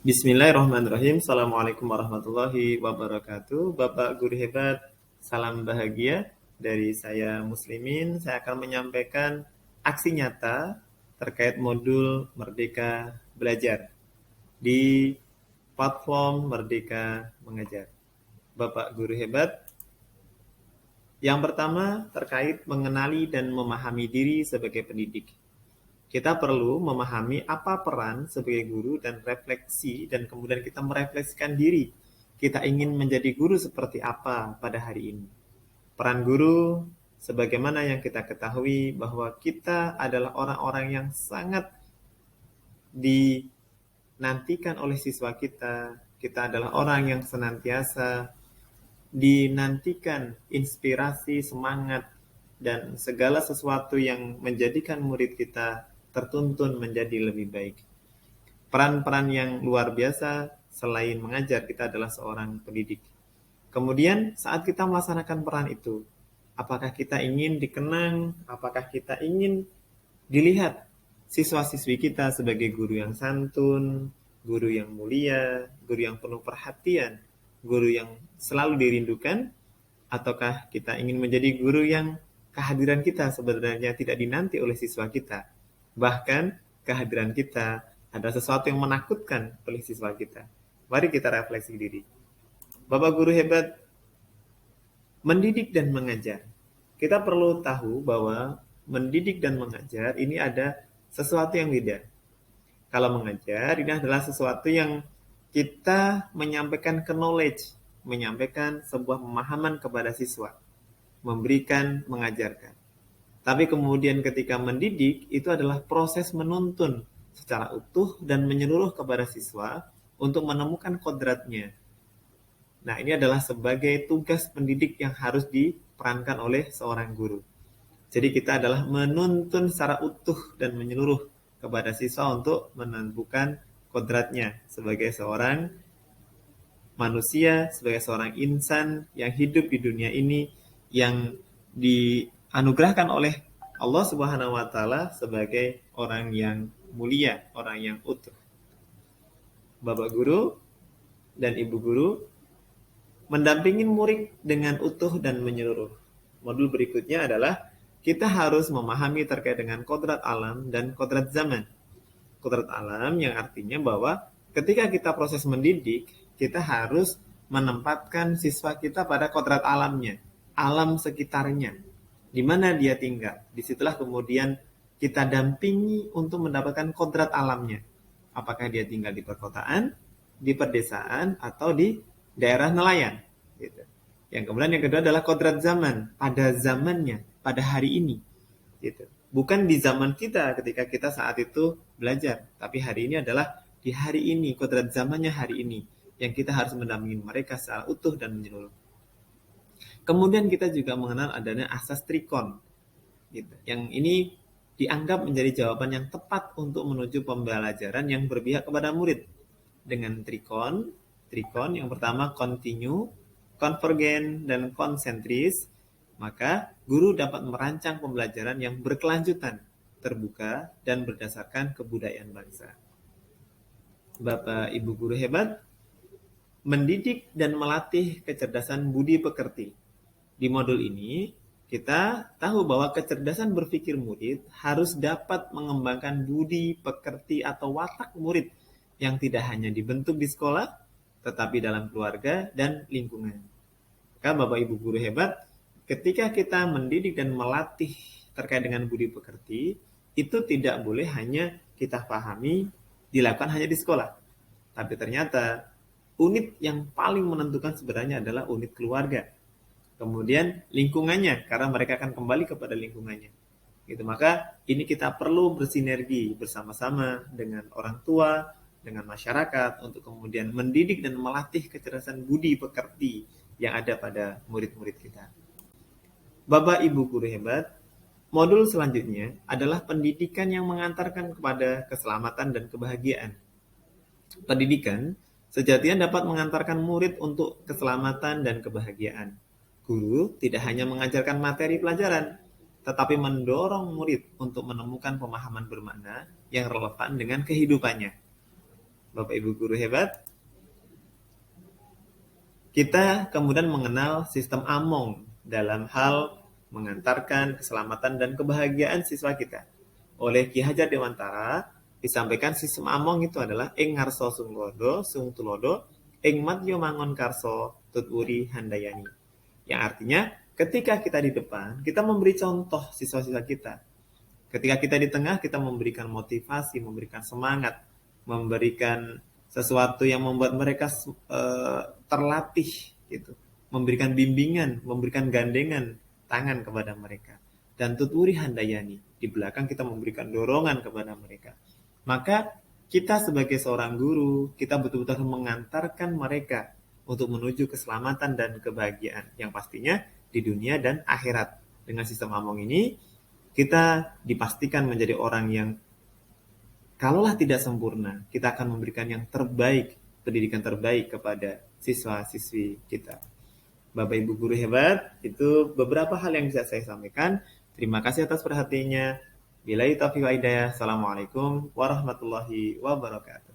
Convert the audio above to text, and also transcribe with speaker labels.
Speaker 1: Bismillahirrahmanirrahim. Assalamualaikum warahmatullahi wabarakatuh. Bapak guru hebat, salam bahagia dari saya Muslimin. Saya akan menyampaikan aksi nyata terkait modul Merdeka Belajar di platform Merdeka Mengajar. Bapak guru hebat, yang pertama terkait mengenali dan memahami diri sebagai pendidik. Kita perlu memahami apa peran sebagai guru dan refleksi, dan kemudian kita merefleksikan diri. Kita ingin menjadi guru seperti apa pada hari ini. Peran guru, sebagaimana yang kita ketahui bahwa kita adalah orang-orang yang sangat dinantikan oleh siswa kita. Kita adalah orang yang senantiasa dinantikan inspirasi, semangat, dan segala sesuatu yang menjadikan murid kita tertuntun menjadi lebih baik. Peran-peran yang luar biasa selain mengajar, kita adalah seorang pendidik. Kemudian saat kita melaksanakan peran itu, apakah kita ingin dikenang, apakah kita ingin dilihat siswa-siswi kita sebagai guru yang santun, guru yang mulia, guru yang penuh perhatian, guru yang selalu dirindukan, ataukah kita ingin menjadi guru yang kehadiran kita sebenarnya tidak dinanti oleh siswa kita. Bahkan kehadiran kita adalah sesuatu yang menakutkan oleh siswa kita. Mari kita refleksi diri. Bapak guru hebat, mendidik dan mengajar. Kita perlu tahu bahwa mendidik dan mengajar ini ada sesuatu yang beda. Kalau mengajar, ini adalah sesuatu yang kita menyampaikan knowledge, menyampaikan sebuah pemahaman kepada siswa, memberikan, mengajarkan. Tapi kemudian ketika mendidik, itu adalah proses menuntun secara utuh dan menyeluruh kepada siswa untuk menemukan kodratnya. Nah, ini adalah sebagai tugas pendidik yang harus diperankan oleh seorang guru. Jadi kita adalah menuntun secara utuh dan menyeluruh kepada siswa untuk menemukan kodratnya sebagai seorang manusia, sebagai seorang insan yang hidup di dunia ini, yang dianugerahkan oleh Allah Subhanahu wa taala sebagai orang yang mulia, orang yang utuh. Bapak guru dan ibu guru mendampingi murid dengan utuh dan menyeluruh. Modul berikutnya adalah kita harus memahami terkait dengan kodrat alam dan kodrat zaman. Kodrat alam yang artinya bahwa ketika kita proses mendidik, kita harus menempatkan siswa kita pada kodrat alamnya, alam sekitarnya, di mana dia tinggal. Disitulah kemudian kita dampingi untuk mendapatkan kodrat alamnya. Apakah dia tinggal di perkotaan, di pedesaan, atau di daerah nelayan. Gitu. Yang kemudian yang kedua adalah kodrat zaman, pada zamannya, pada hari ini. Gitu. Bukan di zaman kita ketika kita saat itu belajar, tapi hari ini adalah di hari ini, kodrat zamannya hari ini, yang kita harus mendampingi mereka secara utuh dan menyeluruh. Kemudian kita juga mengenal adanya asas trikon, gitu. Yang ini dianggap menjadi jawaban yang tepat untuk menuju pembelajaran yang berpihak kepada murid. Dengan trikon yang pertama continue, konvergen, dan konsentris, maka guru dapat merancang pembelajaran yang berkelanjutan, terbuka, dan berdasarkan kebudayaan bangsa. Bapak Ibu guru hebat, mendidik dan melatih kecerdasan budi pekerti. Di modul ini, kita tahu bahwa kecerdasan berpikir murid harus dapat mengembangkan budi pekerti atau watak murid yang tidak hanya dibentuk di sekolah, tetapi dalam keluarga dan lingkungan. Maka Bapak Ibu guru hebat, ketika kita mendidik dan melatih terkait dengan budi pekerti, itu tidak boleh hanya kita pahami dilakukan hanya di sekolah. Tapi ternyata unit yang paling menentukan sebenarnya adalah unit keluarga. Kemudian lingkungannya, karena mereka akan kembali kepada lingkungannya. Gitu. Maka ini kita perlu bersinergi bersama-sama dengan orang tua, dengan masyarakat, untuk kemudian mendidik dan melatih kecerdasan budi pekerti yang ada pada murid-murid kita. Bapak Ibu guru hebat, modul selanjutnya adalah pendidikan yang mengantarkan kepada keselamatan dan kebahagiaan. Pendidikan sejatinya dapat mengantarkan murid untuk keselamatan dan kebahagiaan. Guru tidak hanya mengajarkan materi pelajaran, tetapi mendorong murid untuk menemukan pemahaman bermakna yang relevan dengan kehidupannya. Bapak Ibu guru hebat, kita kemudian mengenal sistem Among dalam hal mengantarkan keselamatan dan kebahagiaan siswa kita. Oleh Ki Hajar Dewantara, disampaikan sistem Among itu adalah ing ngarso sunglodo, sung tulodo, ing matyo mangon karso, tuturi handayani. Yang artinya, ketika kita di depan, kita memberi contoh siswa-siswa kita. Ketika kita di tengah, kita memberikan motivasi, memberikan semangat, memberikan sesuatu yang membuat mereka terlatih gitu, memberikan bimbingan, memberikan gandengan tangan kepada mereka. Dan tuturi handayani, di belakang kita memberikan dorongan kepada mereka. Maka kita sebagai seorang guru, kita betul-betul mengantarkan mereka untuk menuju keselamatan dan kebahagiaan yang pastinya di dunia dan akhirat. Dengan sistem Among ini, kita dipastikan menjadi orang yang kalaulah tidak sempurna, kita akan memberikan yang terbaik, pendidikan terbaik kepada siswa-siswi kita. Bapak Ibu guru hebat, itu beberapa hal yang bisa saya sampaikan. Terima kasih atas perhatiannya. Billahi taufiq wa hidayah. Assalamualaikum warahmatullahi wabarakatuh.